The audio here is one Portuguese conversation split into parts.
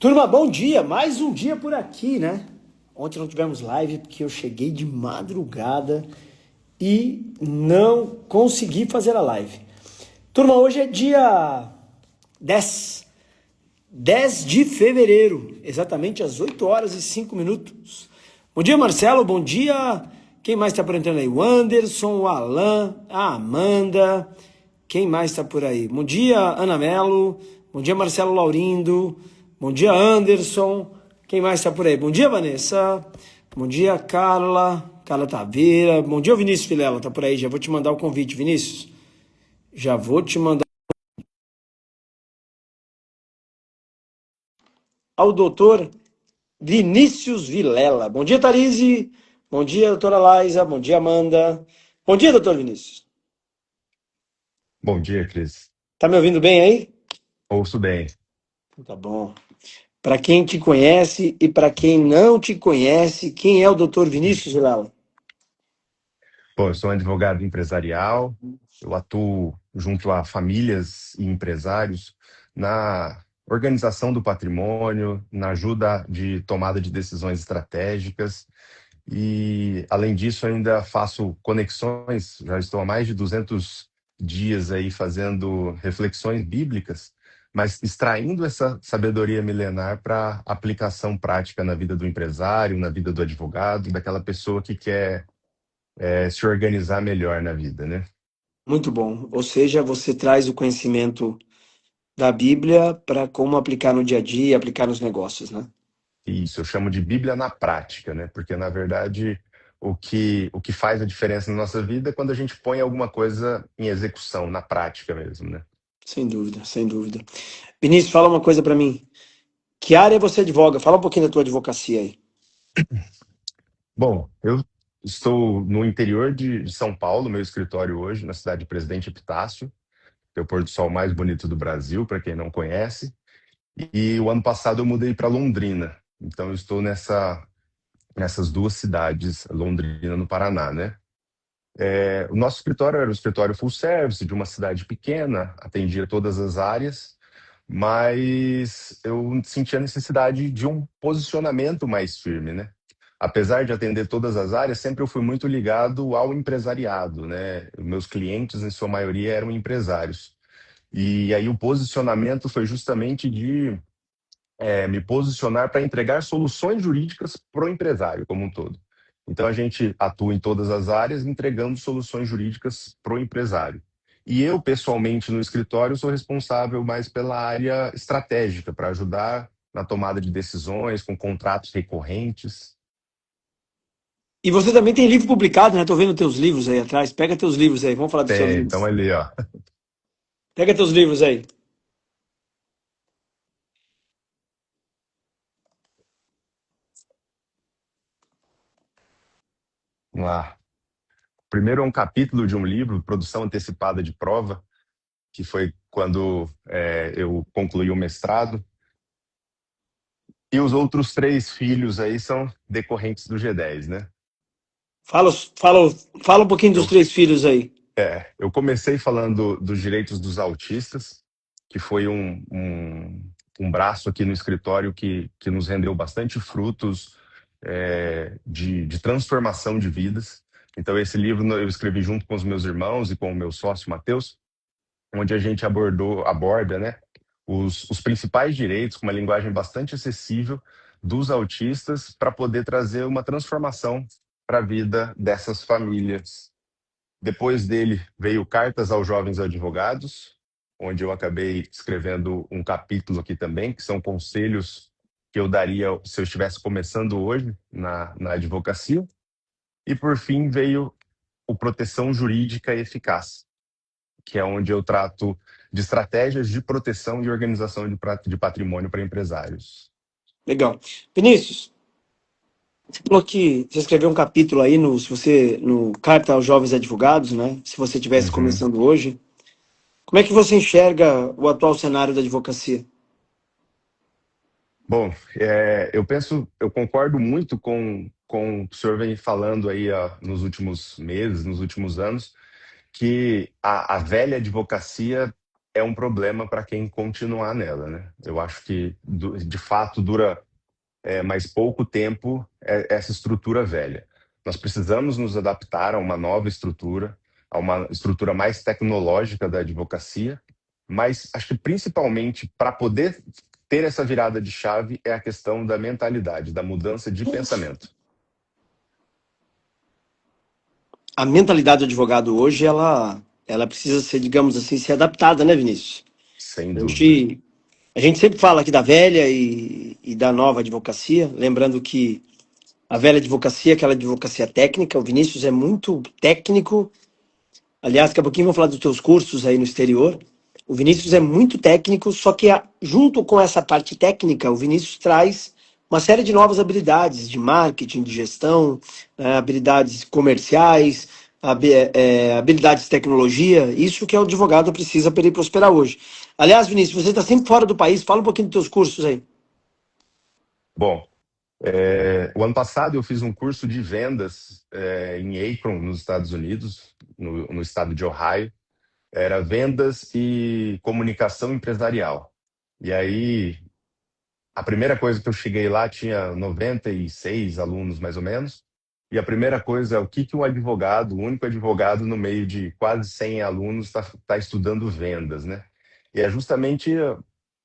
Turma, bom dia! Mais um dia por aqui, né? Ontem não tivemos live porque eu cheguei de madrugada e não consegui fazer a live. Turma, hoje é dia 10 de fevereiro, exatamente às 8 horas e 5 minutos. Bom dia, Marcelo, bom dia. Quem mais está por entrando aí? O Anderson, o Alan, a Amanda. Quem mais está por aí? Bom dia, Ana Melo. Bom dia, Marcelo Laurindo. Bom dia, Anderson. Quem mais está por aí? Bom dia, Vanessa. Bom dia, Carla. Carla Taveira. Bom dia, o Vinícius Vilela. Tá por aí. Já vou te mandar o convite, Vinícius. Já vou te mandar ao doutor Vinícius Vilela. Bom dia, Tharise. Bom dia, doutora Laisa. Bom dia, Amanda. Bom dia, doutor Vinícius. Bom dia, Cris. Tá me ouvindo bem aí? Ouço bem. Tá bom. Para quem te conhece e para quem não te conhece, quem é o doutor Vinícius Vilela? Bom, eu sou um advogado empresarial, eu atuo junto a famílias e empresários na organização do patrimônio, na ajuda de tomada de decisões estratégicas e, além disso, ainda faço conexões, já estou há mais de 200 dias aí fazendo reflexões bíblicas, mas extraindo essa sabedoria milenar para aplicação prática na vida do empresário, na vida do advogado, daquela pessoa que quer se organizar melhor na vida, né? Muito bom. Ou seja, você traz o conhecimento da Bíblia para como aplicar no dia a dia, aplicar nos negócios, né? Isso, eu chamo de Bíblia na prática, né? Porque, na verdade, o que faz a diferença na nossa vida é quando a gente põe alguma coisa em execução, na prática mesmo, né? Sem dúvida, sem dúvida. Vinícius, fala uma coisa para mim. Que área você advoga? Fala um pouquinho da tua advocacia aí. Bom, eu estou no interior de São Paulo, meu escritório hoje, na cidade de Presidente Epitácio, que é o pôr do sol mais bonito do Brasil, para quem não conhece. E o ano passado eu mudei para Londrina. Então eu estou nessas duas cidades, Londrina no Paraná, né? O nosso escritório era um escritório full service de uma cidade pequena, atendia todas as áreas, mas eu sentia a necessidade de um posicionamento mais firme, né? Apesar de atender todas as áreas, sempre eu fui muito ligado ao empresariado, né? Meus clientes, em sua maioria, eram empresários. E aí o posicionamento foi justamente de me posicionar para entregar soluções jurídicas para o empresário como um todo. Então, a gente atua em todas as áreas, entregando soluções jurídicas para o empresário. E eu, pessoalmente, no escritório, sou responsável mais pela área estratégica, para ajudar na tomada de decisões, com contratos recorrentes. E você também tem livro publicado, né? Tô vendo teus livros aí atrás. Pega teus livros aí. Vamos falar dos seus Tem, então, livros. ali, ó. Pega teus livros aí. Vamos lá. Primeiro é um capítulo de um livro, Produção Antecipada de Prova, que foi quando eu concluí o mestrado. E os outros três filhos aí são decorrentes do G10, né? Fala, fala, fala um pouquinho dos Eu, três filhos aí. eu comecei falando dos direitos dos autistas, que foi um braço aqui no escritório que nos rendeu bastante frutos de transformação de vidas. Então, esse livro eu escrevi junto com os meus irmãos e com o meu sócio, Matheus, onde a gente aborda, né, os principais direitos com uma linguagem bastante acessível dos autistas para poder trazer uma transformação para a vida dessas famílias. Depois dele veio Cartas aos Jovens Advogados, onde eu acabei escrevendo um capítulo aqui também, que são conselhos que eu daria se eu estivesse começando hoje na advocacia. E, por fim, veio o Proteção Jurídica Eficaz, que é onde eu trato de estratégias de proteção e organização de patrimônio para empresários. Legal. Vinícius, você falou que você escreveu um capítulo aí no, se você, no Carta aos Jovens Advogados, né? Se você estivesse Uhum. começando hoje. Como é que você enxerga o atual cenário da advocacia? Bom, eu concordo muito com o que o senhor vem falando aí nos últimos meses, nos últimos anos, que a velha advocacia é um problema para quem continuar nela, né? Eu acho que, de fato, dura mais pouco tempo essa estrutura velha. Nós precisamos nos adaptar a uma nova estrutura, a uma estrutura mais tecnológica da advocacia, mas acho que principalmente para poder ter essa virada de chave é a questão da mentalidade, da mudança de pensamento. A mentalidade do advogado hoje, ela precisa ser, digamos assim, ser adaptada, né, Vinícius? Sem A dúvida. gente, a gente sempre fala aqui da velha e da nova advocacia, lembrando que a velha advocacia, aquela advocacia técnica, o Vinícius é muito técnico. Aliás, daqui a pouquinho vou falar dos teus cursos aí no exterior. O Vinícius é muito técnico, só que junto com essa parte técnica, o Vinícius traz uma série de novas habilidades de marketing, de gestão, habilidades comerciais, habilidades de tecnologia. Isso que o advogado precisa para ele prosperar hoje. Aliás, Vinícius, você está sempre fora do país. Fala um pouquinho dos teus cursos aí. Bom, o ano passado eu fiz um curso de vendas em Akron, nos Estados Unidos, no estado de Ohio. Era vendas e comunicação empresarial. E aí, a primeira coisa que eu cheguei lá tinha 96 alunos, mais ou menos. E a primeira coisa é o que um advogado, o único advogado no meio de quase 100 alunos está estudando vendas, né? E é justamente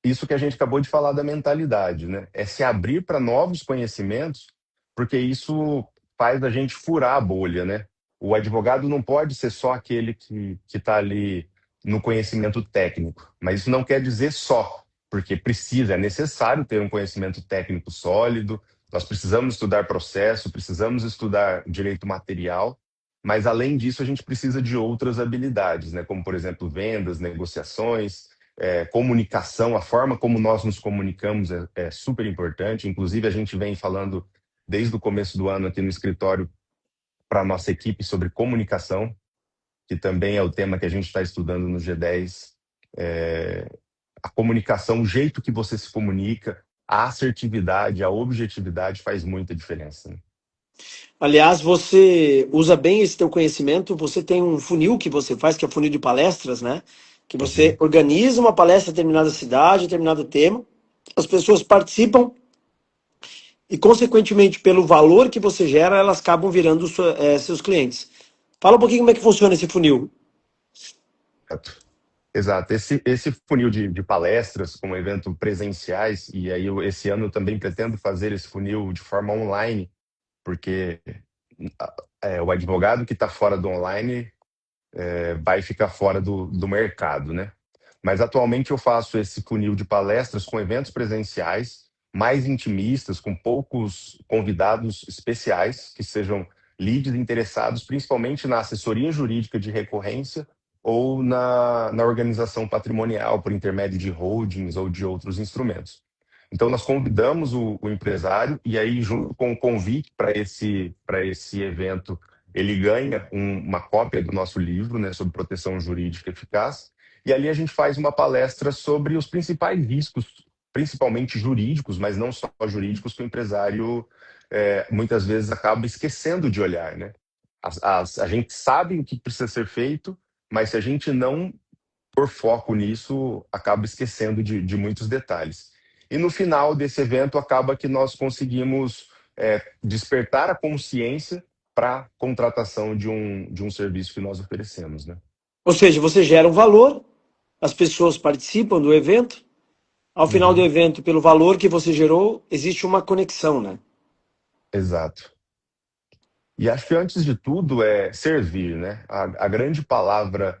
isso que a gente acabou de falar da mentalidade, né? É se abrir para novos conhecimentos, porque isso faz a gente furar a bolha, né? O advogado não pode ser só aquele que está ali no conhecimento técnico, mas isso não quer dizer só, porque precisa, é necessário ter um conhecimento técnico sólido, nós precisamos estudar processo, precisamos estudar direito material, mas além disso a gente precisa de outras habilidades, né? Como, por exemplo, vendas, negociações, comunicação, a forma como nós nos comunicamos é super importante. Inclusive, a gente vem falando desde o começo do ano aqui no escritório para a nossa equipe sobre comunicação, que também é o tema que a gente está estudando no G10. A comunicação, o jeito que você se comunica, a assertividade, a objetividade faz muita diferença, né? Aliás, você usa bem esse teu conhecimento, você tem um funil que você faz, que é o funil de palestras, né? Que você Uhum. organiza uma palestra em determinada cidade, determinado tema, as pessoas participam e, consequentemente, pelo valor que você gera, elas acabam virando seus clientes. Fala um pouquinho como é que funciona esse funil. Exato. Exato. Esse funil de palestras com eventos presenciais, e aí esse ano eu também pretendo fazer esse funil de forma online, porque o advogado que está fora do online vai ficar fora do mercado, né? Mas atualmente eu faço esse funil de palestras com eventos presenciais, mais intimistas, com poucos convidados especiais, que sejam leads interessados principalmente na assessoria jurídica de recorrência ou na organização patrimonial, por intermédio de holdings ou de outros instrumentos. Então, nós convidamos o empresário e aí, junto com o convite para esse evento, ele ganha uma cópia do nosso livro, né, sobre proteção jurídica eficaz. E ali a gente faz uma palestra sobre os principais riscos, principalmente jurídicos, mas não só jurídicos, que o empresário muitas vezes acaba esquecendo de olhar, né? A gente sabe o que precisa ser feito, mas se a gente não por foco nisso, acaba esquecendo de muitos detalhes. E no final desse evento, acaba que nós conseguimos despertar a consciência para a contratação de um serviço que nós oferecemos, né? Ou seja, você gera um valor, as pessoas participam do evento, ao final do Uhum. evento, pelo valor que você gerou, existe uma conexão, né? Exato. E acho que antes de tudo é servir, né? A grande palavra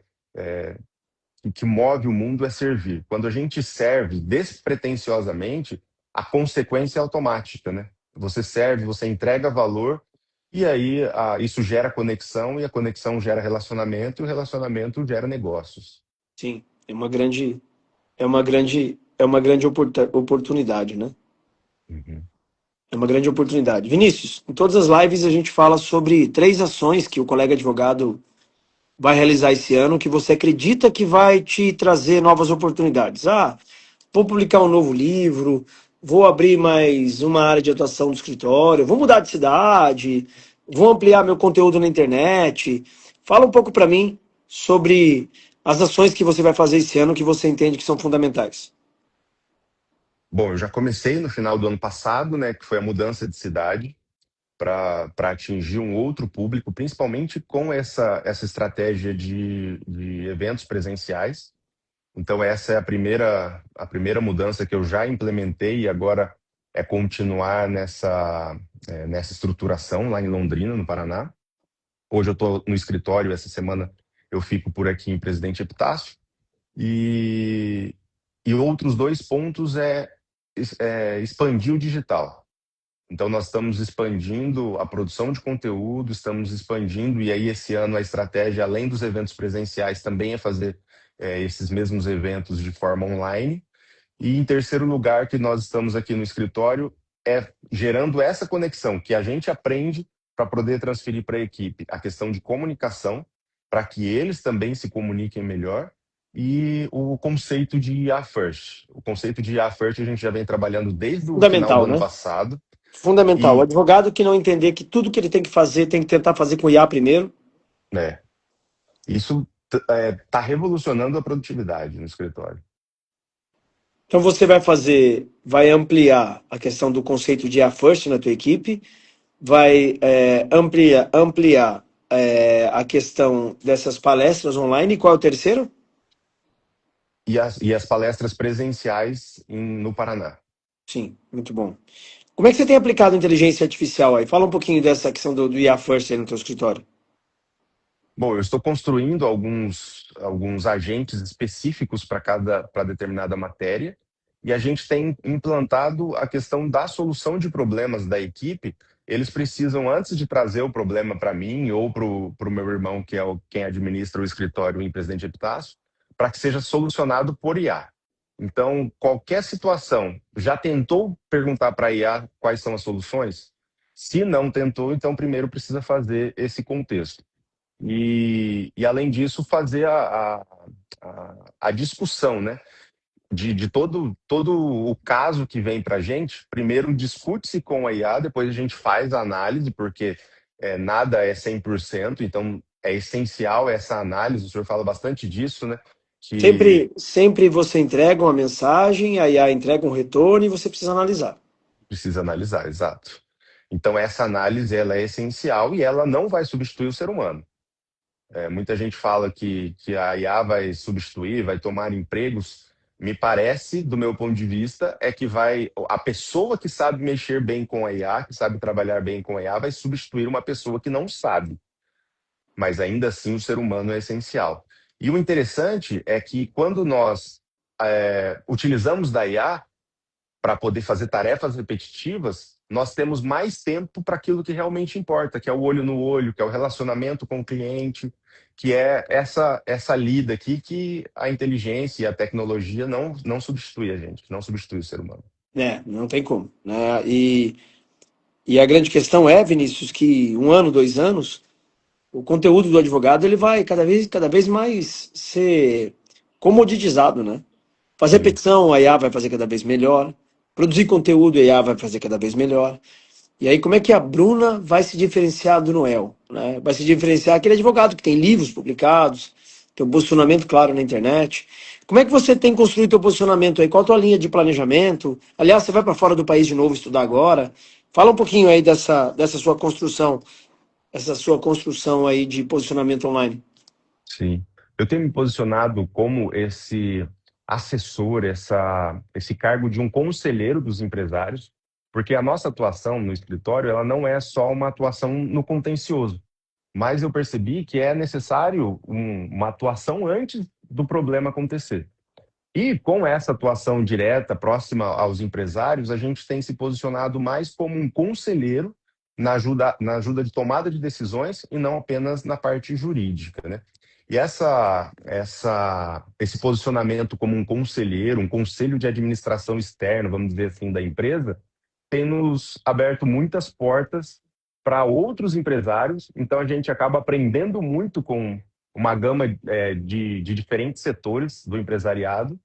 que move o mundo é servir. Quando a gente serve despretensiosamente, a consequência é automática, né? Você serve, você entrega valor, e aí isso gera conexão, e a conexão gera relacionamento, e o relacionamento gera negócios. Sim, é uma grande oportunidade, né? Uhum. É uma grande oportunidade. Vinícius, em todas as lives a gente fala sobre 3 ações que o colega advogado vai realizar esse ano que você acredita que vai te trazer novas oportunidades. Ah, vou publicar um novo livro, vou abrir mais uma área de atuação do escritório, vou mudar de cidade, vou ampliar meu conteúdo na internet. Fala um pouco para mim sobre as ações que você vai fazer esse ano que você entende que são fundamentais? Bom, eu já comecei no final do ano passado, né, que foi a mudança de cidade para atingir um outro público, principalmente com essa estratégia de eventos presenciais. Então, essa é a primeira mudança que eu já implementei e agora é continuar nessa estruturação lá em Londrina, no Paraná. Hoje eu estou no escritório, essa semana eu fico por aqui em Presidente Epitácio. E, e outros dois pontos é expandir o digital. Então, nós estamos expandindo a produção de conteúdo, estamos expandindo, e aí esse ano a estratégia, além dos eventos presenciais, também é fazer esses mesmos eventos de forma online. E em terceiro lugar, que nós estamos aqui no escritório, é gerando essa conexão que a gente aprende para poder transferir para a equipe a questão de comunicação, para que eles também se comuniquem melhor, e o conceito de IA First. O conceito de IA First a gente já vem trabalhando desde o final do Fundamental, ano né? passado, Fundamental. O e advogado que não entender que tudo que ele tem que fazer tem que tentar fazer com o IA primeiro. né, isso está revolucionando a produtividade no escritório. Então você vai fazer, vai ampliar a questão do conceito de IA First na tua equipe, vai ampliar a questão dessas palestras online. E qual é o terceiro? E as palestras presenciais no Paraná. Sim, muito bom. Como é que você tem aplicado inteligência artificial aí? Fala um pouquinho dessa questão do IA First aí no teu escritório. Bom, eu estou construindo alguns agentes específicos para determinada matéria, e a gente tem implantado a questão da solução de problemas da equipe. Eles precisam, antes de trazer o problema para mim ou para o meu irmão, que é quem administra o escritório em Presidente Epitácio, para que seja solucionado por IA. Então, qualquer situação, já tentou perguntar para a IA quais são as soluções? Se não tentou, então primeiro precisa fazer esse contexto. E além disso, fazer a discussão, né? De todo o caso que vem para a gente. Primeiro discute-se com a IA, depois a gente faz a análise, porque nada é 100%, então é essencial essa análise. O senhor fala bastante disso, né? Que Sempre você entrega uma mensagem, a IA entrega um retorno e você precisa analisar. precisa analisar, exato. Então essa análise ela é essencial e ela não vai substituir o ser humano. Muita gente fala que a IA vai substituir, vai tomar empregos. Me parece, do meu ponto de vista, é que a pessoa que sabe mexer bem com a IA, que sabe trabalhar bem com a IA, vai substituir uma pessoa que não sabe. Mas ainda assim o ser humano é essencial. E o interessante é que quando nós utilizamos da IA para poder fazer tarefas repetitivas, nós temos mais tempo para aquilo que realmente importa, que é o olho no olho, que é o relacionamento com o cliente, que é essa lida aqui que a inteligência e a tecnologia não substitui a gente, não substitui o ser humano. Não tem como, né? E a grande questão é, Vinícius, que um ano, 2 anos, o conteúdo do advogado ele vai cada vez mais ser comoditizado, né? Fazer Sim, petição, a IA vai fazer cada vez melhor. Produzir conteúdo, a IA vai fazer cada vez melhor. E aí, como é que a Bruna vai se diferenciar do Noel? Né? Vai se diferenciar aquele advogado que tem livros publicados, tem um posicionamento claro na internet. Como é que você tem construído seu posicionamento aí? Qual a tua linha de planejamento? Aliás, você vai para fora do país de novo estudar agora. Fala um pouquinho aí dessa sua construção, essa sua construção aí de posicionamento online. sim. Eu tenho me posicionado como esse assessor, esse cargo de um conselheiro dos empresários, porque a nossa atuação no escritório, ela não é só uma atuação no contencioso. Mas eu percebi que é necessário uma atuação antes do problema acontecer. E com essa atuação direta, próxima aos empresários, a gente tem se posicionado mais como um conselheiro na ajuda de tomada de decisões e não apenas na parte jurídica, né? E esse posicionamento como um conselheiro, um conselho de administração externo, vamos dizer assim, da empresa, tem nos aberto muitas portas para outros empresários. Então a gente acaba aprendendo muito com uma gama de diferentes setores do empresariado,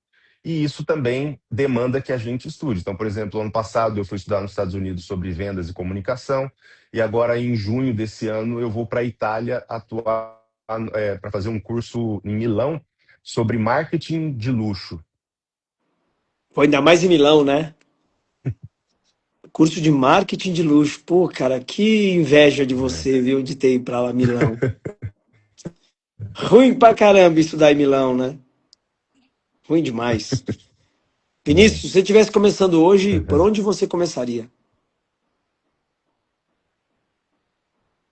e isso também demanda que a gente estude. Então, por exemplo, ano passado eu fui estudar nos Estados Unidos sobre vendas e comunicação, e agora em junho desse ano eu vou para a Itália atuar para fazer um curso em Milão sobre marketing de luxo. Pô, ainda mais em Milão, né? Curso de marketing de luxo. Pô, cara, que inveja de Né? você, viu, de ter ido pra lá, Milão. Ruim pra caramba estudar em Milão, né? Ruim demais. Né? Vinícius, se você estivesse começando hoje, por Uhum. onde você começaria?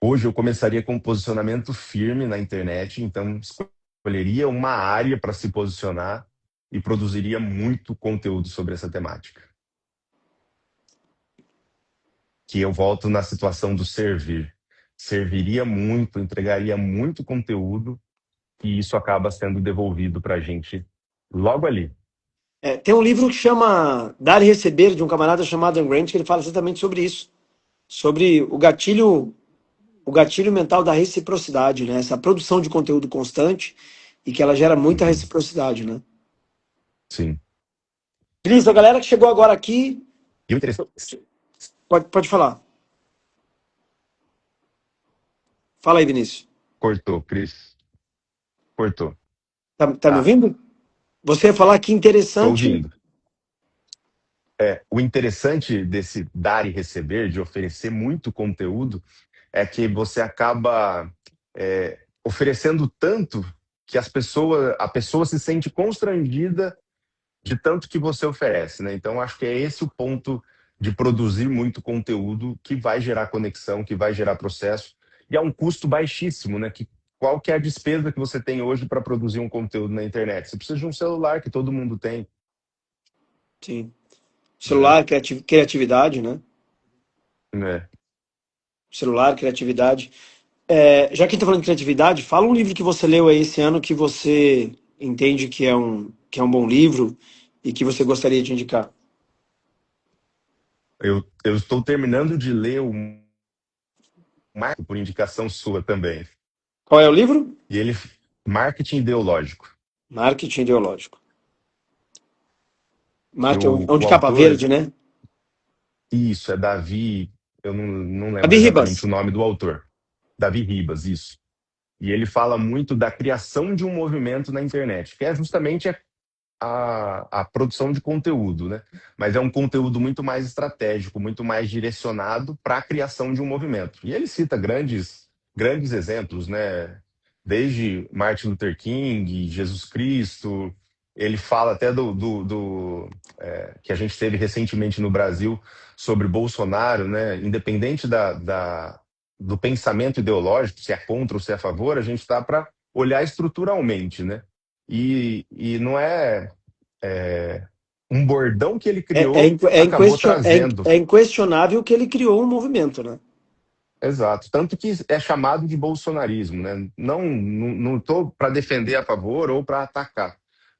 Hoje eu começaria com um posicionamento firme na internet, então escolheria uma área para se posicionar e produziria muito conteúdo sobre essa temática. Que eu volto na situação do servir. Serviria muito, entregaria muito conteúdo e isso acaba sendo devolvido para a gente logo ali. É, tem um livro que chama Dar e Receber, de um camarada chamado Dan Grant, que ele fala exatamente sobre isso. Sobre o gatilho mental da reciprocidade, né? Essa produção de conteúdo constante e que ela gera muita Uhum. reciprocidade, né? Sim. Cris, a galera que chegou agora aqui, E o interessante. pode falar. Fala aí, Vinícius. Cortou, Cris. Cortou. Tá me Tá, ouvindo? Você ia falar que tô interessante. ouvindo. O interessante desse dar e receber, de oferecer muito conteúdo, é que você acaba oferecendo tanto que a pessoa se sente constrangida de tanto que você oferece, né? Então, acho que é esse o ponto de produzir muito conteúdo que vai gerar conexão, que vai gerar processo, e é um custo baixíssimo, né? Qual que é a despesa que você tem hoje para produzir um conteúdo na internet? Você precisa de um celular que todo mundo tem, Sim. né? Celular, criatividade, né? É. Celular, criatividade. É, já que está falando de criatividade, fala um livro que você leu aí esse ano que você entende que é um bom livro e que você gostaria de indicar. Eu estou terminando de ler o Marco por indicação sua também. Qual é o livro? E ele, Marketing Ideológico, Marketing ideológico. que Marketing, é um o de capa autor, verde, né? isso, é Davi, eu não lembro Abi exatamente o Ribas. nome do autor. Davi Ribas, isso. E ele fala muito da criação de um movimento na internet, que é justamente a produção de conteúdo, né? Mas é um conteúdo muito mais estratégico, muito mais direcionado para a criação de um movimento. E ele cita grandes exemplos, né? Desde Martin Luther King, Jesus Cristo. Ele fala até que a gente teve recentemente no Brasil sobre Bolsonaro, né? Independente do pensamento ideológico, se é contra ou se é a favor, a gente está para olhar estruturalmente, né? E não é um bordão que ele criou acabou trazendo. É inquestionável que ele criou um movimento, né? Exato. Tanto que é chamado de bolsonarismo, né? Não estou para defender a favor ou para atacar,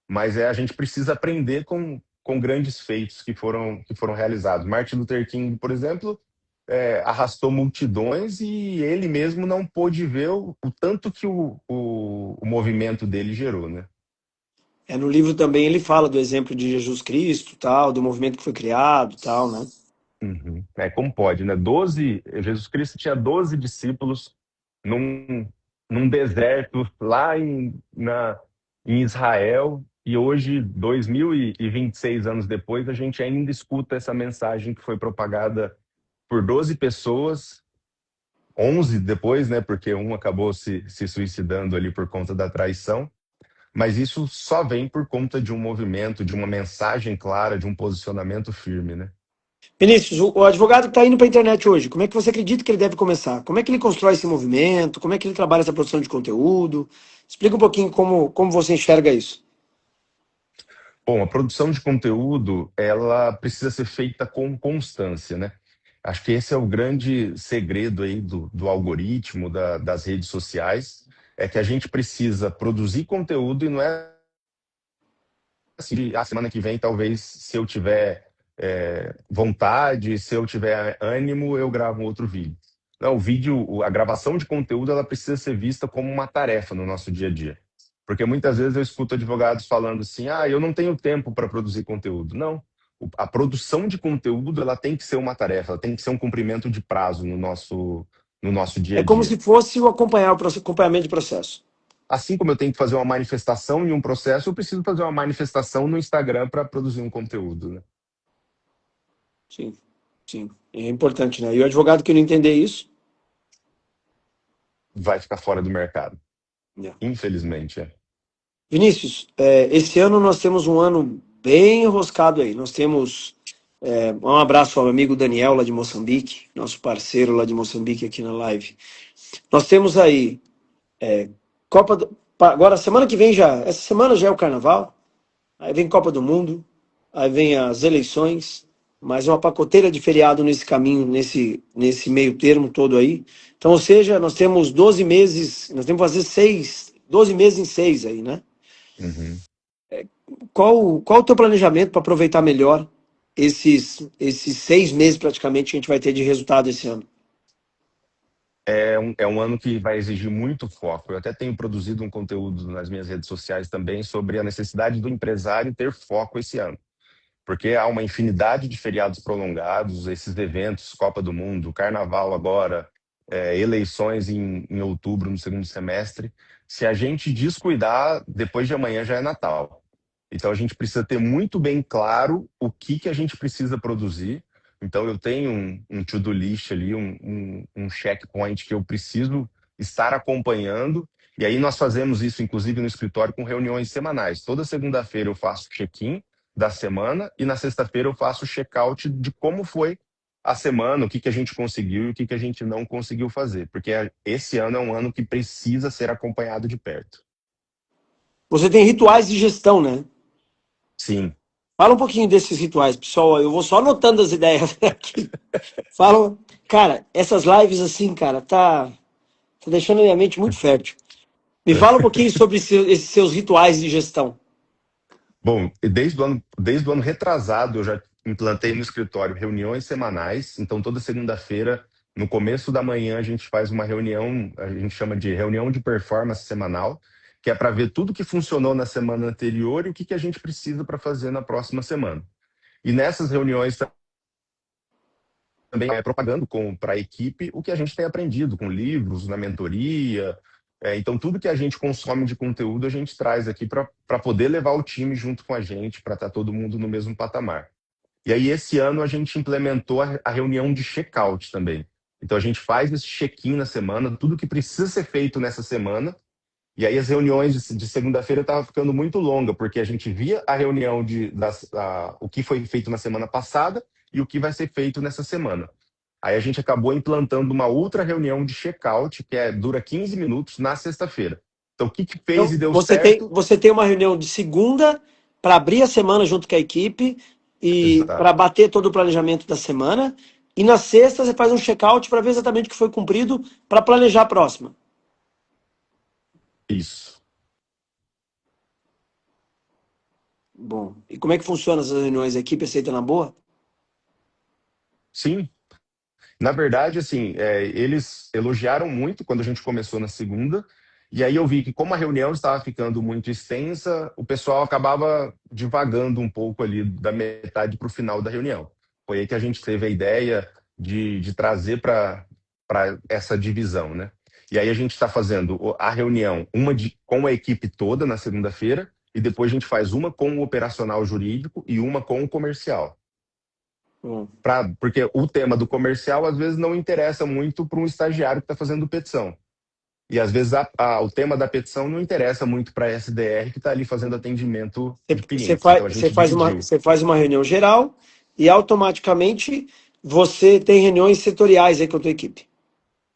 mas a gente precisa aprender com grandes feitos que foram realizados. Martin Luther King, por exemplo, arrastou multidões e ele mesmo não pôde ver o tanto que o movimento dele gerou, né? É, no livro também ele fala do exemplo de Jesus Cristo, tal, do movimento que foi criado, tal, né? Uhum. Como pode, né? Jesus Cristo tinha 12 discípulos num, num deserto lá em Israel, e hoje, 2026 anos depois, a gente ainda escuta essa mensagem que foi propagada por 12 pessoas, 11 depois, né? Porque um acabou se suicidando ali por conta da traição, mas isso só vem por conta de um movimento, de uma mensagem clara, de um posicionamento firme, né? Vinícius, o advogado que está indo para a internet hoje, como é que você acredita que ele deve começar? Como é que ele constrói esse movimento? Como é que ele trabalha essa produção de conteúdo? Explica um pouquinho como você enxerga isso. Bom, a produção de conteúdo, ela precisa ser feita com constância, né? Acho que esse é o grande segredo aí do algoritmo, das redes sociais, é que a gente precisa produzir conteúdo e não é assim, a semana que vem, talvez, se eu tiver vontade, se eu tiver ânimo, eu gravo um outro vídeo. Não, a gravação de conteúdo, ela precisa ser vista como uma tarefa no nosso dia a dia. Porque muitas vezes eu escuto advogados falando assim, eu não tenho tempo para produzir conteúdo. Não, a produção de conteúdo, ela tem que ser uma tarefa, ela tem que ser um cumprimento de prazo no nosso dia É a como dia. se fosse o acompanhamento de processo. assim como eu tenho que fazer uma manifestação em um processo, eu preciso fazer uma manifestação no Instagram para produzir um conteúdo, né? Sim, sim. É importante, né? E o advogado que não entender isso, Vai ficar fora do mercado. né? Infelizmente, é. Vinícius, esse ano nós temos um ano bem enroscado aí. Nós temos um abraço ao amigo Daniel lá de Moçambique, nosso parceiro lá de Moçambique aqui na live. Nós temos aí Copa do... Agora, semana que vem já, essa semana já é o Carnaval, aí vem Copa do Mundo, aí vem as eleições, mais uma pacoteira de feriado nesse caminho, nesse meio termo todo aí. Então, ou seja, nós temos 12 meses, nós temos que fazer 12 meses em 6 aí, né? Uhum. Qual o teu planejamento para aproveitar melhor esses 6 meses praticamente que a gente vai ter de resultado esse ano? É um ano que vai exigir muito foco. Eu até tenho produzido um conteúdo nas minhas redes sociais também sobre a necessidade do empresário ter foco esse ano. Porque há uma infinidade de feriados prolongados, esses eventos, Copa do Mundo, Carnaval agora, eleições em outubro, no segundo semestre. Se a gente descuidar, depois de amanhã já é Natal. Então a gente precisa ter muito bem claro o que que a gente precisa produzir. Então eu tenho um to-do list ali, um checkpoint que eu preciso estar acompanhando. E aí nós fazemos isso, inclusive, no escritório com reuniões semanais. Toda segunda-feira eu faço check-in da semana e na sexta-feira eu faço o check-out de como foi a semana, o que que a gente conseguiu e o que que a gente não conseguiu fazer. Porque esse ano é um ano que precisa ser acompanhado de perto. Você tem rituais de gestão, né? Sim. Fala um pouquinho desses rituais, pessoal. Eu vou só anotando as ideias aqui. Fala, cara, essas lives assim, cara, tá deixando a minha mente muito fértil. Me fala um pouquinho sobre esses seus rituais de gestão. Bom, desde o ano retrasado, eu já implantei no escritório reuniões semanais. Então, toda segunda-feira, no começo da manhã, a gente faz uma reunião, a gente chama de reunião de performance semanal, que é para ver tudo que funcionou na semana anterior e o que que a gente precisa para fazer na próxima semana. E nessas reuniões também propagando para a equipe o que a gente tem aprendido com livros, na mentoria. Então, tudo que a gente consome de conteúdo, a gente traz aqui para poder levar o time junto com a gente, para estar todo mundo no mesmo patamar. E aí, esse ano, a gente implementou a reunião de check-out também. Então, a gente faz esse check-in na semana, tudo que precisa ser feito nessa semana. E aí, as reuniões de segunda-feira estavam ficando muito longa, porque a gente via a reunião o que foi feito na semana passada e o que vai ser feito nessa semana. Aí a gente acabou implantando uma outra reunião de check-out, que dura 15 minutos na sexta-feira. Então, o que que fez Então, e deu você tem, certo? você tem uma reunião de segunda para abrir a semana junto com a equipe e para Exato. bater todo o planejamento da semana. E na sexta você faz um check-out para ver exatamente o que foi cumprido para planejar a próxima. Isso. Bom, e como é que funciona essas reuniões? A equipe aceita na boa? Sim. Na verdade, assim, eles elogiaram muito quando a gente começou na segunda. E aí eu vi que, como a reunião estava ficando muito extensa, o pessoal acabava divagando um pouco ali da metade para o final da reunião. Foi aí que a gente teve a ideia de trazer para essa divisão, né? E aí a gente está fazendo a reunião, com a equipe toda na segunda-feira, e depois a gente faz uma com o operacional jurídico e uma com o comercial. Bom, Porque o tema do comercial às vezes não interessa muito para um estagiário que está fazendo petição. E às vezes o tema da petição não interessa muito para a SDR que está ali fazendo atendimento de você clientes. faz, Então a você gente faz uma, dividiu você faz uma reunião geral e automaticamente você tem reuniões setoriais aí com a tua equipe.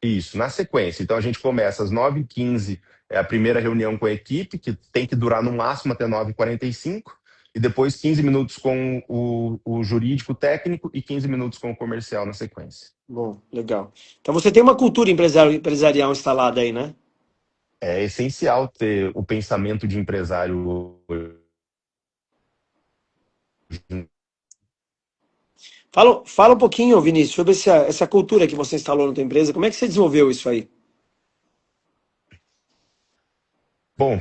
isso na sequência. Então a gente começa às 9h15, é a primeira reunião com a equipe, que tem que durar no máximo até 9h45, e depois 15 minutos com o jurídico técnico e 15 minutos com o comercial na sequência. Bom, legal. Então você tem uma cultura empresarial instalada aí, né? É essencial ter o pensamento de empresário hoje. Fala um pouquinho, Vinícius, sobre essa cultura que você instalou na tua empresa. Como é que você desenvolveu isso aí? Bom,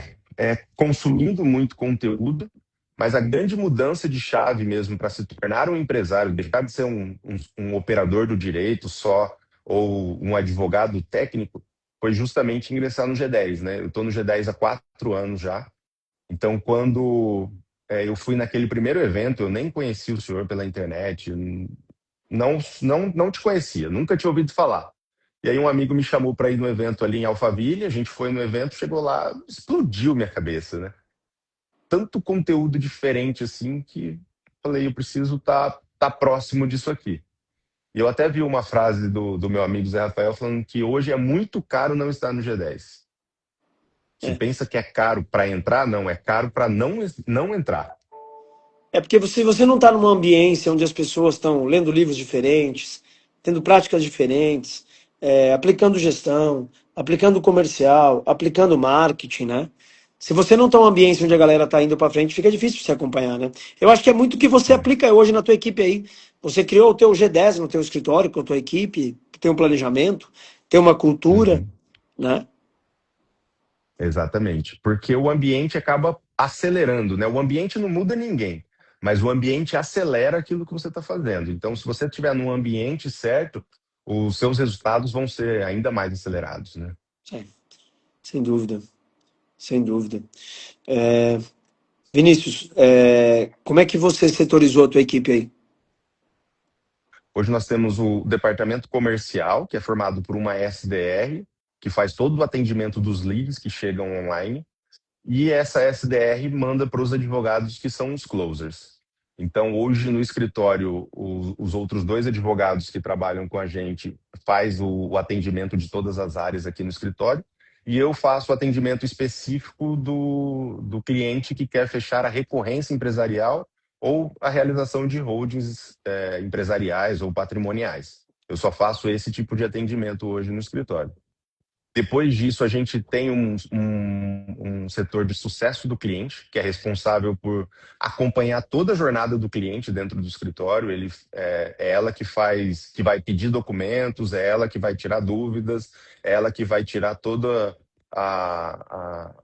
consumindo muito conteúdo, mas a grande mudança de chave mesmo para se tornar um empresário, deixar de ser um operador do direito só ou um advogado técnico, foi justamente ingressar no G10, né? Eu estou no G10 há 4 anos já. Então, quando eu fui naquele primeiro evento, eu nem conhecia o senhor pela internet, não te conhecia, nunca tinha ouvido falar. E aí um amigo me chamou para ir no evento ali em Alphaville, a gente foi no evento, chegou lá, explodiu minha cabeça, né? Tanto conteúdo diferente assim que falei, eu preciso tá próximo disso aqui. E eu até vi uma frase do meu amigo Zé Rafael falando que hoje é muito caro não estar no G10. Se É. pensa que é caro para entrar, não, é caro para não entrar. É porque você não está numa ambiência onde as pessoas estão lendo livros diferentes, tendo práticas diferentes, aplicando gestão, aplicando comercial, aplicando marketing, né? Se você não está numa ambiência onde a galera está indo para frente, fica difícil você acompanhar, né? Eu acho que é muito o que você Sim. aplica hoje na tua equipe aí. Você criou o teu G10 no teu escritório com a tua equipe, tem um planejamento, tem uma cultura, Uhum. né? Exatamente. Porque o ambiente acaba acelerando, né? O ambiente não muda ninguém, mas o ambiente acelera aquilo que você está fazendo. Então, se você estiver num ambiente certo, os seus resultados vão ser ainda mais acelerados, né? Sim, sem dúvida, sem dúvida. É, Vinícius, como é que você setorizou a tua equipe aí? Hoje nós temos o departamento comercial, que é formado por uma SDR, que faz todo o atendimento dos leads que chegam online. E essa SDR manda para os advogados que são os closers. Então, hoje no escritório, os outros dois advogados que trabalham com a gente faz o atendimento de todas as áreas aqui no escritório e eu faço o atendimento específico do cliente que quer fechar a recorrência empresarial ou a realização de holdings empresariais ou patrimoniais. Eu só faço esse tipo de atendimento hoje no escritório. Depois disso, a gente tem um setor de sucesso do cliente, que é responsável por acompanhar toda a jornada do cliente dentro do escritório. É ela que faz, que vai pedir documentos, é ela que vai tirar dúvidas, é ela que vai tirar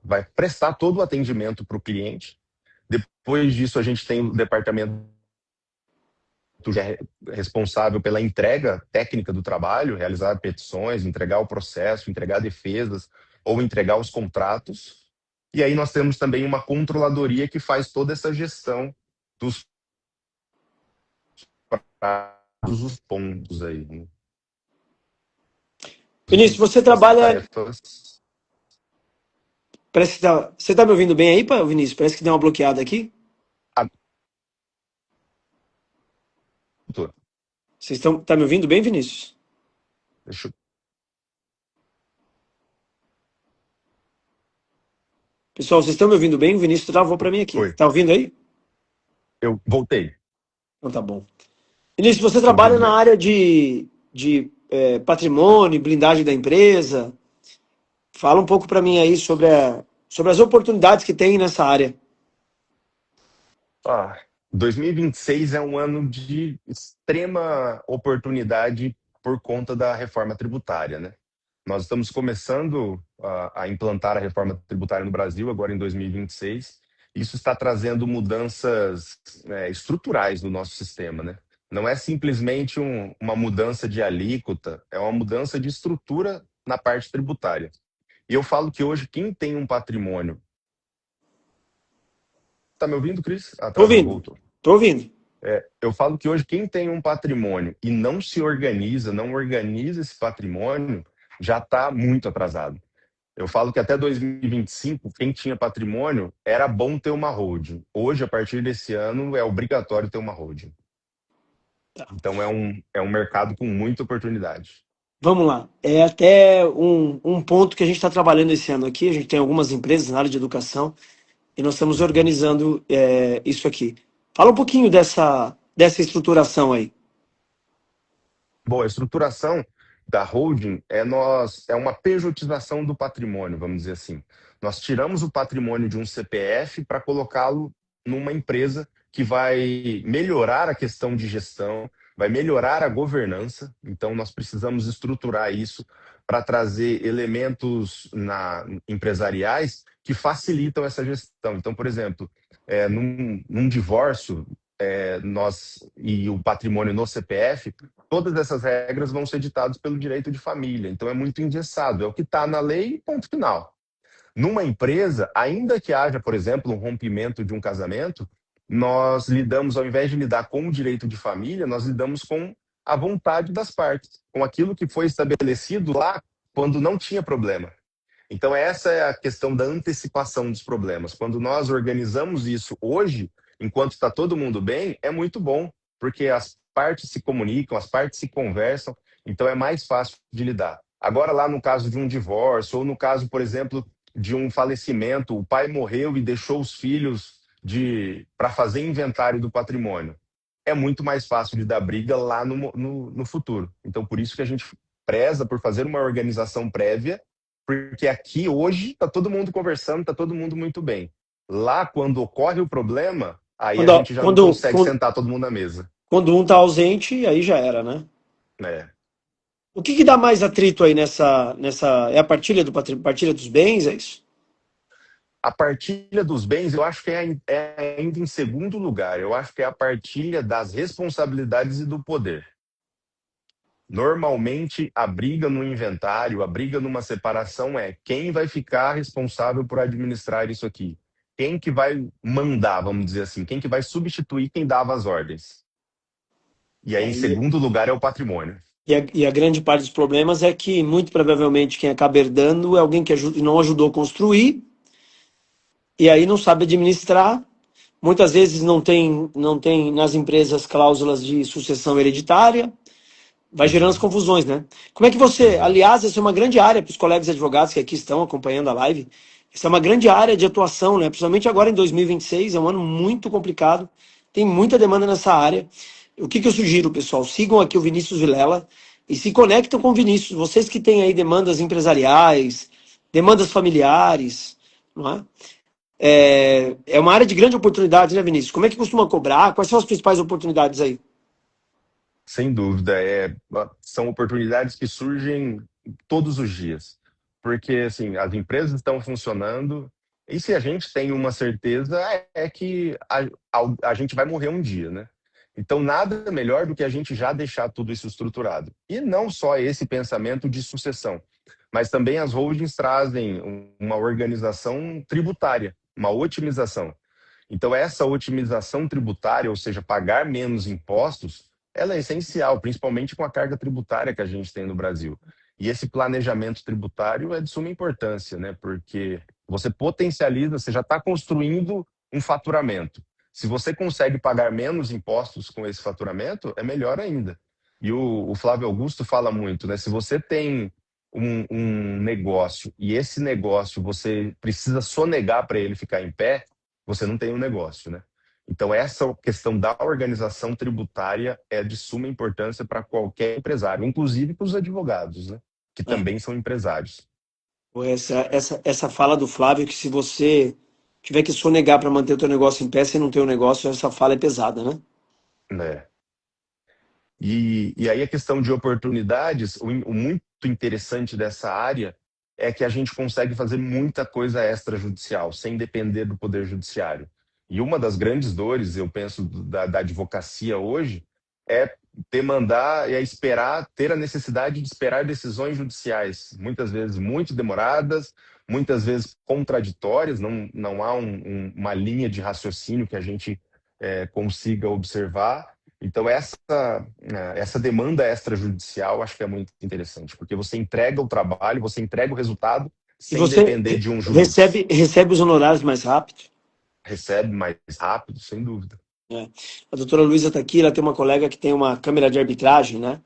vai prestar todo o atendimento para o cliente. Depois disso, a gente tem o departamento que é responsável pela entrega técnica do trabalho, realizar petições, entregar o processo, entregar defesas ou entregar os contratos. E aí nós temos também uma controladoria que faz toda essa gestão dos prazos, os pontos aí, né? Vinícius, você As trabalha. tarefas. Parece que tá, você tá me ouvindo bem aí, Vinícius? Parece que deu uma bloqueada aqui. Ah, Vocês estão, tá me ouvindo bem, Vinícius? deixa eu, Pessoal, vocês estão me ouvindo bem? O Vinícius travou para mim aqui. oi, Tá ouvindo aí? eu voltei. Então tá bom. Vinícius, você Estou trabalha ouvindo na bem. área de patrimônio, blindagem da empresa. Fala um pouco para mim aí sobre as oportunidades que tem nessa área. Ah, 2026 é um ano de extrema oportunidade por conta da reforma tributária, né? Nós estamos começando a implantar a reforma tributária no Brasil agora em 2026. Isso está trazendo mudanças, estruturais no nosso sistema, né? Não é simplesmente uma mudança de alíquota, é uma mudança de estrutura na parte tributária. E eu falo que hoje quem tem um patrimônio. Tá me ouvindo, Cris? Ah, Tô travou, ouvindo, voltou. tô ouvindo. Eu falo que hoje quem tem um patrimônio e não se organiza, não organiza esse patrimônio, já está muito atrasado. Eu falo que até 2025, quem tinha patrimônio, era bom ter uma holding. Hoje, a partir desse ano, é obrigatório ter uma holding. Então, é um mercado com muita oportunidade. Vamos lá. É até um ponto que a gente está trabalhando esse ano aqui. A gente tem algumas empresas na área de educação e nós estamos Uhum. organizando isso aqui. Fala um pouquinho dessa estruturação aí. Bom, a estruturação da holding é uma pejotização do patrimônio, vamos dizer assim. Nós tiramos o patrimônio de um CPF para colocá-lo numa empresa que vai melhorar a questão de gestão, vai melhorar a governança. Então, nós precisamos estruturar isso para trazer elementos empresariais que facilitam essa gestão. Então, por exemplo, num divórcio, nós e o patrimônio no CPF, todas essas regras vão ser ditadas pelo direito de família. Então é muito engessado, é o que está na lei, ponto final. Numa empresa, ainda que haja, por exemplo, um rompimento de um casamento, nós lidamos, ao invés de lidar com o direito de família, nós lidamos com a vontade das partes, com aquilo que foi estabelecido lá quando não tinha problema. Então, essa é a questão da antecipação dos problemas. Quando nós organizamos isso hoje, enquanto está todo mundo bem, é muito bom, porque as partes se comunicam, as partes se conversam, então é mais fácil de lidar. Agora, lá no caso de um divórcio, ou no caso, por exemplo, de um falecimento, o pai morreu e deixou os filhos para fazer inventário do patrimônio. É muito mais fácil de dar briga lá no futuro. Então, por isso que a gente preza por fazer uma organização prévia, porque aqui hoje está todo mundo conversando, está todo mundo muito bem. Lá, quando ocorre o problema, aí a Quando, gente já não quando, consegue quando, sentar todo mundo na mesa. quando um tá ausente, aí já era, né? Né? O que que dá mais atrito aí é a partilha partilha dos bens, é isso? A partilha dos bens, eu acho que é ainda em segundo lugar. Eu acho que é a partilha das responsabilidades e do poder. Normalmente, a briga no inventário, a briga numa separação é quem vai ficar responsável por administrar isso aqui. Quem que vai mandar, vamos dizer assim, quem que vai substituir quem dava as ordens. E aí, É, em segundo lugar, é o patrimônio. e a grande parte dos problemas é que, muito provavelmente, quem acaba herdando é alguém que não ajudou a construir, e aí não sabe administrar. Muitas vezes não tem nas empresas cláusulas de sucessão hereditária, vai gerando as Uhum, confusões, né? Como é que você, exato. aliás, essa é uma grande área para os colegas advogados que aqui estão acompanhando a live, essa é uma grande área de atuação, né? Principalmente agora em 2026, é um ano muito complicado, tem muita demanda nessa área. O que que eu sugiro, pessoal? Sigam aqui o Vinícius Vilela e se conectam com o Vinícius. Vocês que têm aí demandas empresariais, demandas familiares, não é? É uma área de grande oportunidade, né, Vinícius? Como é que costuma cobrar? Quais são as principais oportunidades aí? Sem dúvida, são oportunidades que surgem todos os dias, porque assim as empresas estão funcionando e se a gente tem uma certeza é que a gente vai morrer um dia, né? Então nada melhor do que a gente já deixar tudo isso estruturado. E não só esse pensamento de sucessão, mas também as holdings trazem uma organização tributária, uma otimização. Então, essa otimização tributária, ou seja, pagar menos impostos, ela é essencial, principalmente com a carga tributária que a gente tem no Brasil. E esse planejamento tributário é de suma importância, né? Porque você potencializa, você já está construindo um faturamento. Se você consegue pagar menos impostos com esse faturamento, é melhor ainda. E o Flávio Augusto fala muito, né? Se você tem um negócio e esse negócio você precisa sonegar para ele ficar em pé, você não tem um negócio, né? Então, essa questão da organização tributária é de suma importância para qualquer empresário, inclusive para os advogados, né? Que É. também são empresários. Essa fala do Flávio, que se você tiver que sonegar para manter o teu negócio em pé, você não tem um negócio, essa fala é pesada, né? Né? E aí a questão de oportunidades, o muito interessante dessa área é que a gente consegue fazer muita coisa extrajudicial, sem depender do poder judiciário. E uma das grandes dores, eu penso, da advocacia hoje, é demandar, é esperar, ter a necessidade de esperar decisões judiciais, muitas vezes muito demoradas, muitas vezes contraditórias, não há uma linha de raciocínio que a gente consiga observar. Então, essa demanda extrajudicial acho que é muito interessante, porque você entrega o trabalho, você entrega o resultado E sem você depender de um juiz. recebe os honorários mais rápido. Recebe mais rápido, sem dúvida. Né? A doutora Luísa está aqui, ela tem uma colega que tem uma câmera de arbitragem, né?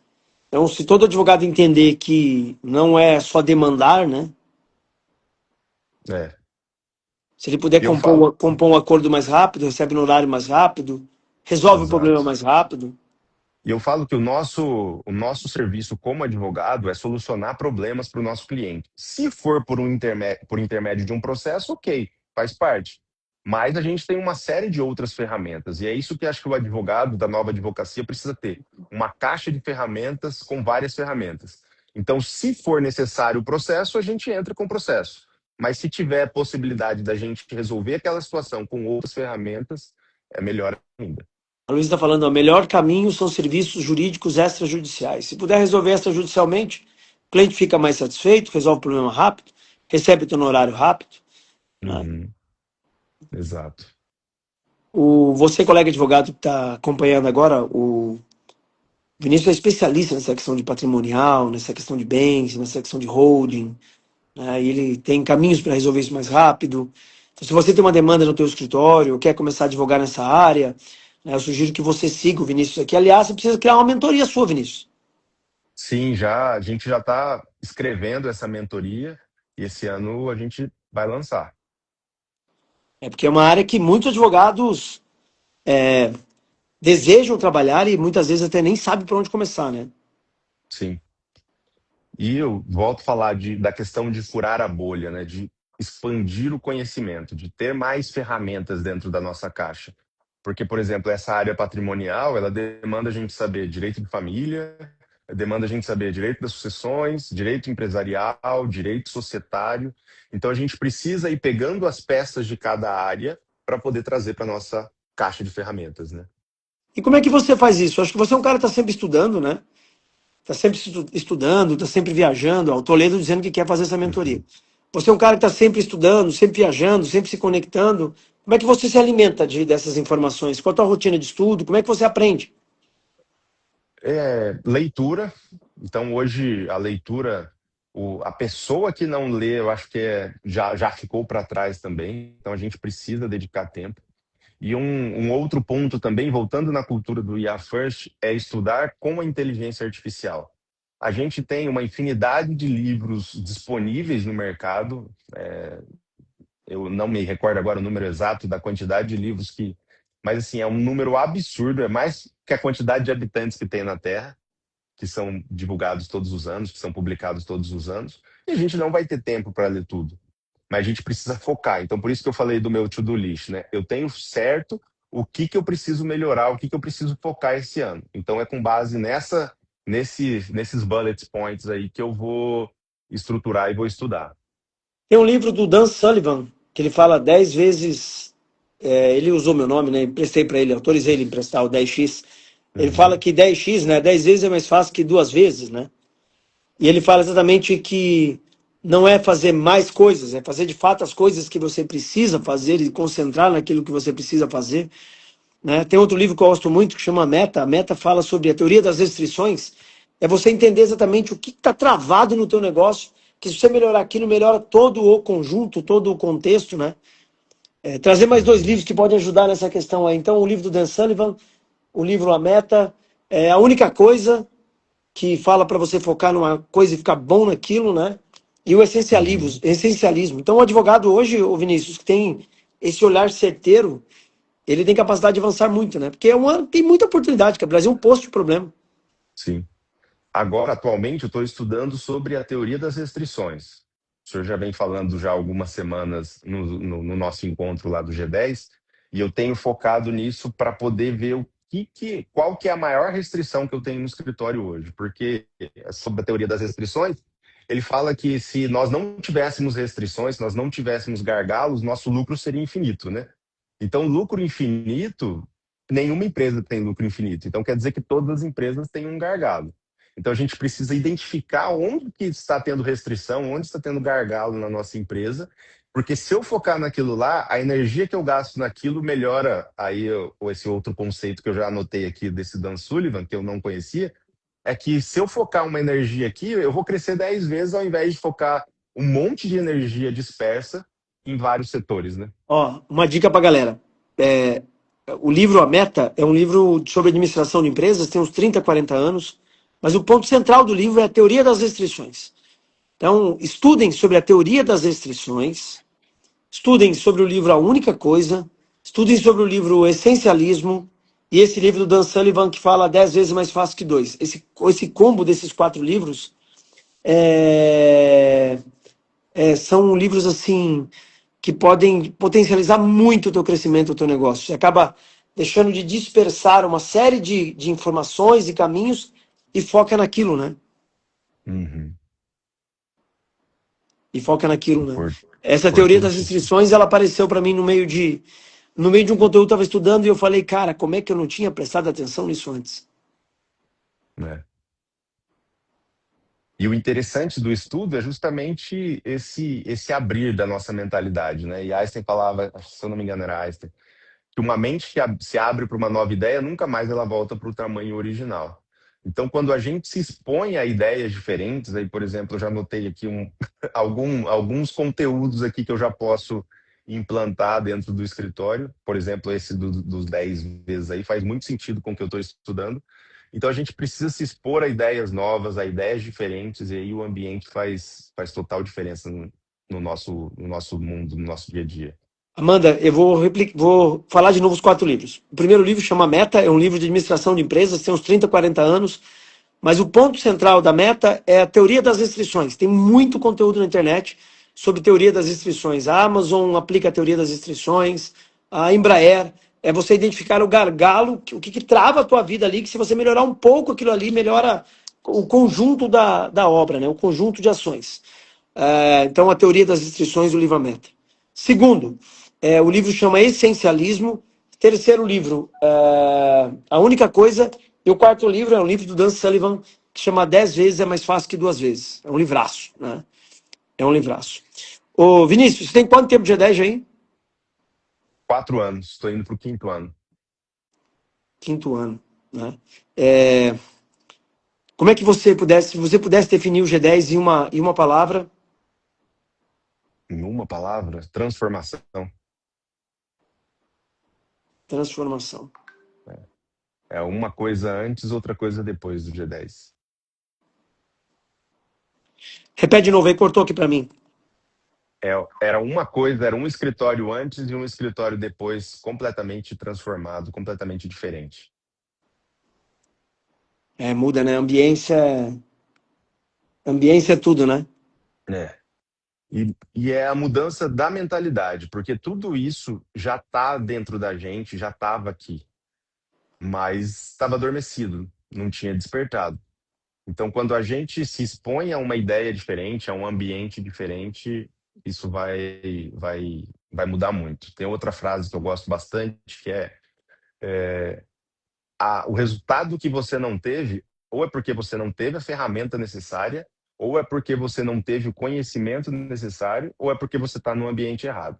Então, se todo advogado entender que não é só demandar, né? É. Se ele puder E eu falo, compor um acordo mais rápido, recebe no horário mais rápido, resolve o problema exato. mais rápido. E eu falo que o nosso serviço como advogado é solucionar problemas para o nosso cliente. Se for por intermédio de um processo, ok, faz parte. Mas a gente tem uma série de outras ferramentas. E é isso que acho que o advogado da nova advocacia precisa ter. Uma caixa de ferramentas com várias ferramentas. Então, se for necessário o processo, a gente entra com o processo. Mas se tiver possibilidade da gente resolver aquela situação com outras ferramentas, é melhor ainda. A Luísa está falando, o melhor caminho são serviços jurídicos extrajudiciais. Se puder resolver extrajudicialmente, o cliente fica mais satisfeito, resolve o problema rápido, recebe o honorário rápido. Né? Uhum, exato. Você, colega advogado que está acompanhando agora, o Vinícius é especialista nessa questão de patrimonial, nessa questão de bens, nessa questão de holding, né? E ele tem caminhos para resolver isso mais rápido. Então, se você tem uma demanda no teu escritório, quer começar a advogar nessa área, né, eu sugiro que você siga o Vinícius aqui. Aliás, você precisa criar uma mentoria sua, Vinícius. Sim, já a gente já está escrevendo essa mentoria e esse ano a gente vai lançar. É porque é uma área que muitos advogados desejam trabalhar e muitas vezes até nem sabem por onde começar, né? Sim. E eu volto a falar da questão de furar a bolha, né? De expandir o conhecimento, de ter mais ferramentas dentro da nossa caixa. Porque, por exemplo, essa área patrimonial, ela demanda a gente saber direito de família, demanda a gente saber direito das sucessões, direito empresarial, direito societário. Então, a gente precisa ir pegando as peças de cada área para poder trazer para nossa caixa de ferramentas, né? E como é que você faz isso? Eu acho que você é um cara que está sempre estudando, né? Está sempre estudando, está sempre viajando. Ó, o Toledo dizendo que quer fazer essa mentoria. Uhum. Você é um cara que está sempre estudando, sempre viajando, sempre se conectando. Como é que você se alimenta dessas informações? Qual a tua rotina de estudo? Como é que você aprende? Leitura. Então, hoje, a leitura, a pessoa que não lê, eu acho que já ficou para trás também. Então, a gente precisa dedicar tempo. E um outro ponto também, voltando na cultura do IA First, é estudar com a inteligência artificial. A gente tem uma infinidade de livros disponíveis no mercado. Eu não me recordo agora o número exato da quantidade de livros que. Mas, assim, é um número absurdo, é mais que a quantidade de habitantes que tem na Terra, que são divulgados todos os anos, que são publicados todos os anos, e a gente não vai ter tempo para ler tudo. Mas a gente precisa focar. Então, por isso que eu falei do meu to-do list, né? Eu tenho certo o que eu preciso melhorar, o que eu preciso focar esse ano. Então, é com base nesses bullet points aí que eu vou estruturar e vou estudar. Tem um livro do Dan Sullivan, que ele fala 10 vezes. Ele usou meu nome, né? Emprestei para ele, autorizei ele a emprestar o 10x. Ele fala Uhum, que 10x, né? 10 vezes é mais fácil que duas vezes, né? E ele fala exatamente que não é fazer mais coisas, é fazer de fato as coisas que você precisa fazer e concentrar naquilo que você precisa fazer. Né? Tem outro livro que eu gosto muito que chama Meta. A Meta fala sobre a teoria das restrições. É você entender exatamente o que está travado no teu negócio, que se você melhorar aquilo, melhora todo o conjunto, todo o contexto, né? Trazer mais dois uhum. livros que podem ajudar nessa questão aí. Então, o livro do Dan Sullivan, o livro A Meta, é a única coisa que fala para você focar numa coisa e ficar bom naquilo, né? E o essencialismo, Uhum. essencialismo. Então, o advogado hoje, o Vinícius, que tem esse olhar certeiro, ele tem capacidade de avançar muito, né? Porque tem muita oportunidade, que o Brasil é um posto de problema. Sim. Agora, atualmente, eu estou estudando sobre a teoria das restrições. O senhor já vem falando já há algumas semanas no nosso encontro lá do G10, e eu tenho focado nisso para poder ver qual que é a maior restrição que eu tenho no escritório hoje. Porque sobre a teoria das restrições, ele fala que se nós não tivéssemos restrições, se nós não tivéssemos gargalos, nosso lucro seria infinito, né? Então, lucro infinito, nenhuma empresa tem lucro infinito. Então, quer dizer que todas as empresas têm um gargalo. Então a gente precisa identificar onde que está tendo restrição, onde está tendo gargalo na nossa empresa, porque se eu focar naquilo lá, a energia que eu gasto naquilo melhora. Aí esse outro conceito que eu já anotei aqui desse Dan Sullivan, que eu não conhecia, é que se eu focar uma energia aqui, eu vou crescer 10 vezes ao invés de focar um monte de energia dispersa em vários setores, né? Ó, uma dica pra galera. É, o livro A Meta é um livro sobre administração de empresas, tem uns 30, 40 anos, mas o ponto central do livro é a teoria das restrições. Então, estudem sobre a teoria das restrições, estudem sobre o livro A Única Coisa, estudem sobre o livro Essencialismo e esse livro do Dan Sullivan que fala 10 vezes mais fácil que dois. Esse combo desses quatro livros são livros assim que podem potencializar muito o teu crescimento, o teu negócio. Você acaba deixando de dispersar uma série de informações e caminhos e foca naquilo, né? Uhum. E foca naquilo, né? Impor- Essa teoria das Importantíssimo. restrições, ela apareceu para mim no meio de no meio de um conteúdo, estava estudando e eu falei, cara, como é que eu não tinha prestado atenção nisso antes? né? E o interessante do estudo é justamente esse abrir da nossa mentalidade, né? E Einstein falava, se eu não me engano era Einstein, que uma mente que se abre para uma nova ideia, nunca mais ela volta para o tamanho original. Então, quando a gente se expõe a ideias diferentes, aí, por exemplo, eu já anotei aqui alguns conteúdos aqui que eu já posso implantar dentro do escritório. Por exemplo, esse dos 10 vezes aí faz muito sentido com o que eu estou estudando. Então, a gente precisa se expor a ideias novas, a ideias diferentes, e aí o ambiente faz total diferença no nosso mundo, no nosso dia a dia. Amanda, eu vou falar de novo os 4 livros. O primeiro livro chama Meta, é um livro de administração de empresas, tem uns 30, 40 anos, mas o ponto central da Meta é a teoria das restrições. Tem muito conteúdo na internet sobre teoria das restrições. A Amazon aplica a teoria das restrições, a Embraer, é você identificar o gargalo, o que trava a tua vida ali, que se você melhorar um pouco aquilo ali, melhora o conjunto da obra, né? O conjunto de ações. Então, a teoria das restrições do livro A Meta. Segundo, o livro chama Essencialismo. Terceiro livro, A Única Coisa. E o quarto livro é um livro do Dan Sullivan, que chama 10 vezes é mais fácil que 2 vezes. É um livraço, né? É um livraço. Ô, Vinícius, você tem quanto tempo de G10 aí? 4 anos, estou indo para o quinto ano. Quinto ano, né? Como é que se você pudesse definir o G10 em uma palavra? Em uma palavra, transformação. Transformação. É uma coisa antes, outra coisa depois do G10. Repete de novo aí, cortou aqui para mim. Era uma coisa, era um escritório antes e um escritório depois, completamente transformado, completamente diferente. Muda, né? Ambiência é tudo, né? É. E é a mudança da mentalidade, porque tudo isso já está dentro da gente, já estava aqui, mas estava adormecido, não tinha despertado. Então, quando a gente se expõe a uma ideia diferente, a um ambiente diferente, isso vai mudar muito. Tem outra frase que eu gosto bastante, que o resultado que você não teve, ou é porque você não teve a ferramenta necessária, ou é porque você não teve o conhecimento necessário, ou é porque você está no ambiente errado.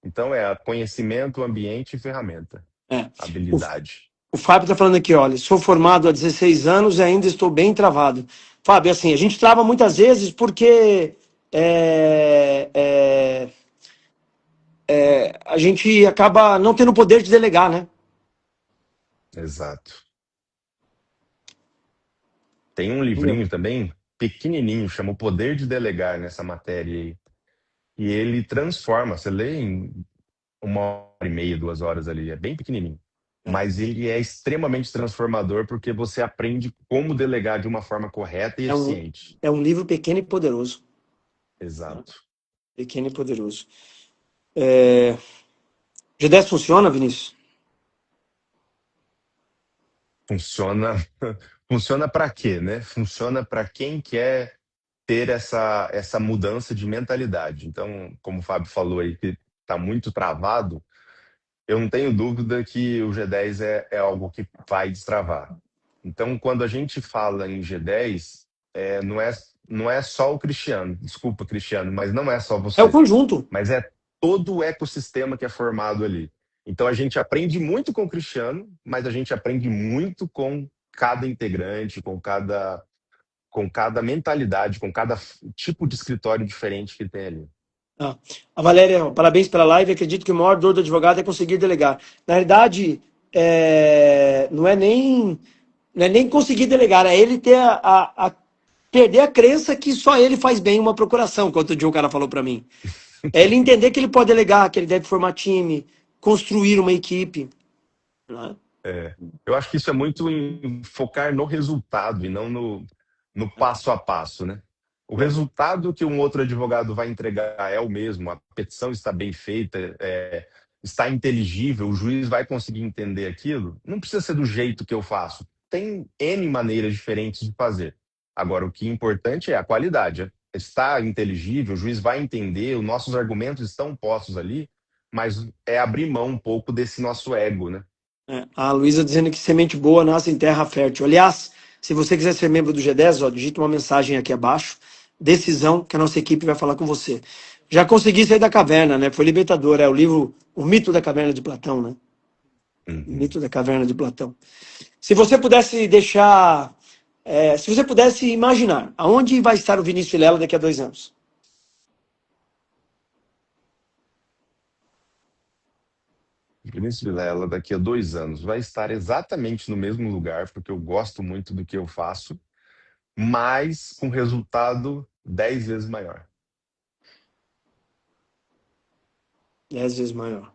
Então, conhecimento, ambiente e ferramenta. É. O, Habilidade. o Fábio está falando aqui, olha, sou formado há 16 anos e ainda estou bem travado. Fábio, assim, a gente trava muitas vezes porque a gente acaba não tendo o poder de delegar, né? Exato. Tem um livrinho também, pequenininho, chama O Poder de Delegar, nessa matéria aí. E ele transforma, você lê em 1 hora e meia, 2 horas ali, é bem pequenininho. Mas ele é extremamente transformador porque você aprende como delegar de uma forma correta e É um, eficiente. é um livro pequeno e poderoso. Exato. Pequeno e poderoso. G10 funciona, Vinícius? Funciona, funciona para quê, né? Funciona para quem quer ter essa mudança de mentalidade. Então, como o Fábio falou aí, que está muito travado, eu não tenho dúvida que o G10 é algo que vai destravar. Então, quando a gente fala em G10, não é só o Cristiano, desculpa, Cristiano, mas não é só É o você, conjunto. mas é todo o ecossistema que é formado ali. Então, a gente aprende muito com o Cristiano, mas a gente aprende muito com cada integrante, com cada mentalidade, com cada tipo de escritório diferente que tem ali. Ah, a Valéria, parabéns pela live. Acredito que o maior dor do advogado é conseguir delegar. Na realidade, não é nem conseguir delegar, é ele ter perder a crença que só ele faz bem uma procuração, que outro dia o cara falou para mim. É ele entender que ele pode delegar, que ele deve formar time, construir uma equipe. Né? Eu acho que isso é muito em focar no resultado e não no passo a passo, né? O resultado que um outro advogado vai entregar é o mesmo, a petição está bem feita, está inteligível, o juiz vai conseguir entender aquilo. Não precisa ser do jeito que eu faço. Tem N maneiras diferentes de fazer. Agora, o que é importante é a qualidade. Está inteligível, o juiz vai entender, os nossos argumentos estão postos ali. mas é abrir mão um pouco desse nosso ego, né? A Luísa dizendo que semente boa nasce em terra fértil. Aliás, se você quiser ser membro do G10, ó, digita uma mensagem aqui abaixo. Decisão que a nossa equipe vai falar com você. Já consegui sair da caverna, né? Foi libertador. É o livro O Mito da Caverna de Platão, né? O Uhum. Mito da Caverna de Platão. Se você pudesse deixar. Se você pudesse imaginar, aonde vai estar o Vinícius Vilela daqui a 2 anos? Vinícius Vilela, daqui a 2 anos, vai estar exatamente no mesmo lugar, porque eu gosto muito do que eu faço, mas com resultado 10 vezes maior. 10 vezes maior.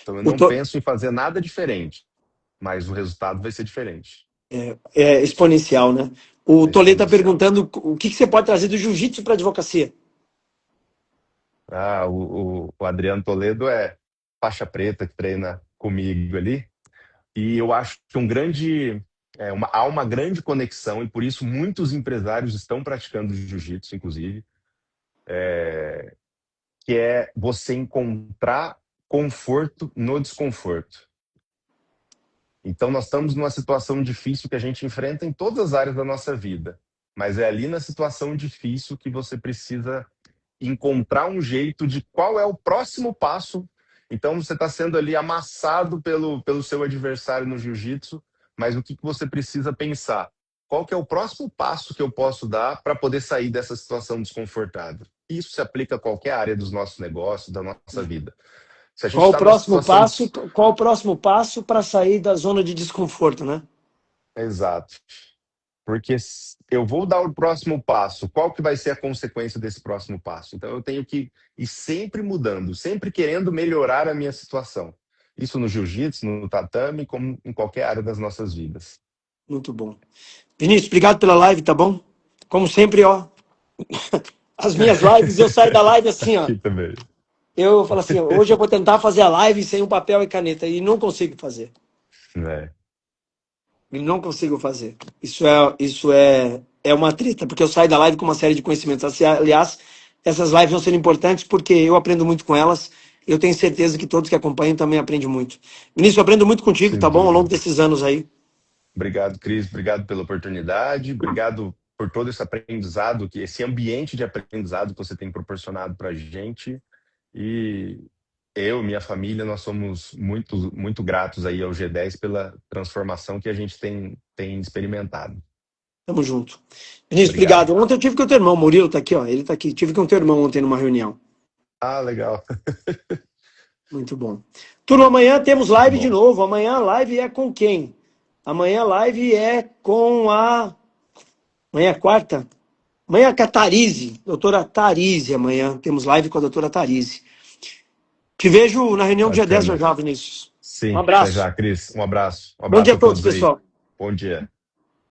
Então eu O não to... penso em fazer nada diferente, mas o resultado vai ser diferente. É exponencial, né? O É Toledo está exponencial. perguntando o que você pode trazer do jiu-jitsu para a advocacia. O Adriano Toledo é faixa preta que treina comigo ali. E eu acho que há uma grande conexão, e por isso muitos empresários estão praticando jiu-jitsu, inclusive, que é você encontrar conforto no desconforto. Então, nós estamos numa situação difícil que a gente enfrenta em todas as áreas da nossa vida, mas é ali na situação difícil que você precisa encontrar um jeito de qual é o próximo passo. Então, você está sendo ali amassado pelo seu adversário no jiu-jitsu, mas o que você precisa pensar? Qual que é o próximo passo que eu posso dar para poder sair dessa situação desconfortável? Isso se aplica a qualquer área dos nossos negócios, da nossa vida. Se a gente Qual o está numa próximo situação... passo? Qual o próximo passo para sair da zona de desconforto, né? Exato. Porque eu vou dar o próximo passo, qual que vai ser a consequência desse próximo passo? Então eu tenho que ir sempre mudando, sempre querendo melhorar a minha situação. Isso no jiu-jitsu, no tatame, como em qualquer área das nossas vidas. Muito bom. Vinícius, obrigado pela live, tá bom? Como sempre, ó, as minhas lives, eu saio da live assim, ó. Aqui também. Eu falo assim, hoje eu vou tentar fazer a live sem um papel e caneta, e não consigo fazer. É, E não consigo fazer. Isso é uma treta, porque eu saio da live com uma série de conhecimentos. Assim, aliás, essas lives vão ser importantes porque eu aprendo muito com elas. Eu tenho certeza que todos que acompanham também aprendem muito. Vinícius, eu aprendo muito contigo, sem tá bom? Ao longo dúvida. desses anos aí. Obrigado, Cris. Obrigado pela oportunidade. Obrigado por todo esse aprendizado, esse ambiente de aprendizado que você tem proporcionado para a gente. E eu, minha família, nós somos muito, muito gratos aí ao G10 pela transformação que a gente tem experimentado. Tamo junto. Vinícius, Obrigado. obrigado. Ontem eu tive com o teu irmão, Murilo tá aqui, ó. Ele tá aqui. Tive com o teu irmão ontem numa reunião. Ah, legal. Muito bom. Turma, amanhã temos Muito live de bom. novo. Amanhã a live é com quem? Amanhã a live é com a. Amanhã é quarta? Amanhã é com a Tarize, doutora Tarize. Amanhã temos live com a doutora Tarize. Te vejo na reunião do dia 10 já Bacana. já, Vinícius. Um Sim, até abraço. já, Cris. Um abraço. Um Bom dia abraço a a todos, todos aí. pessoal. Bom dia.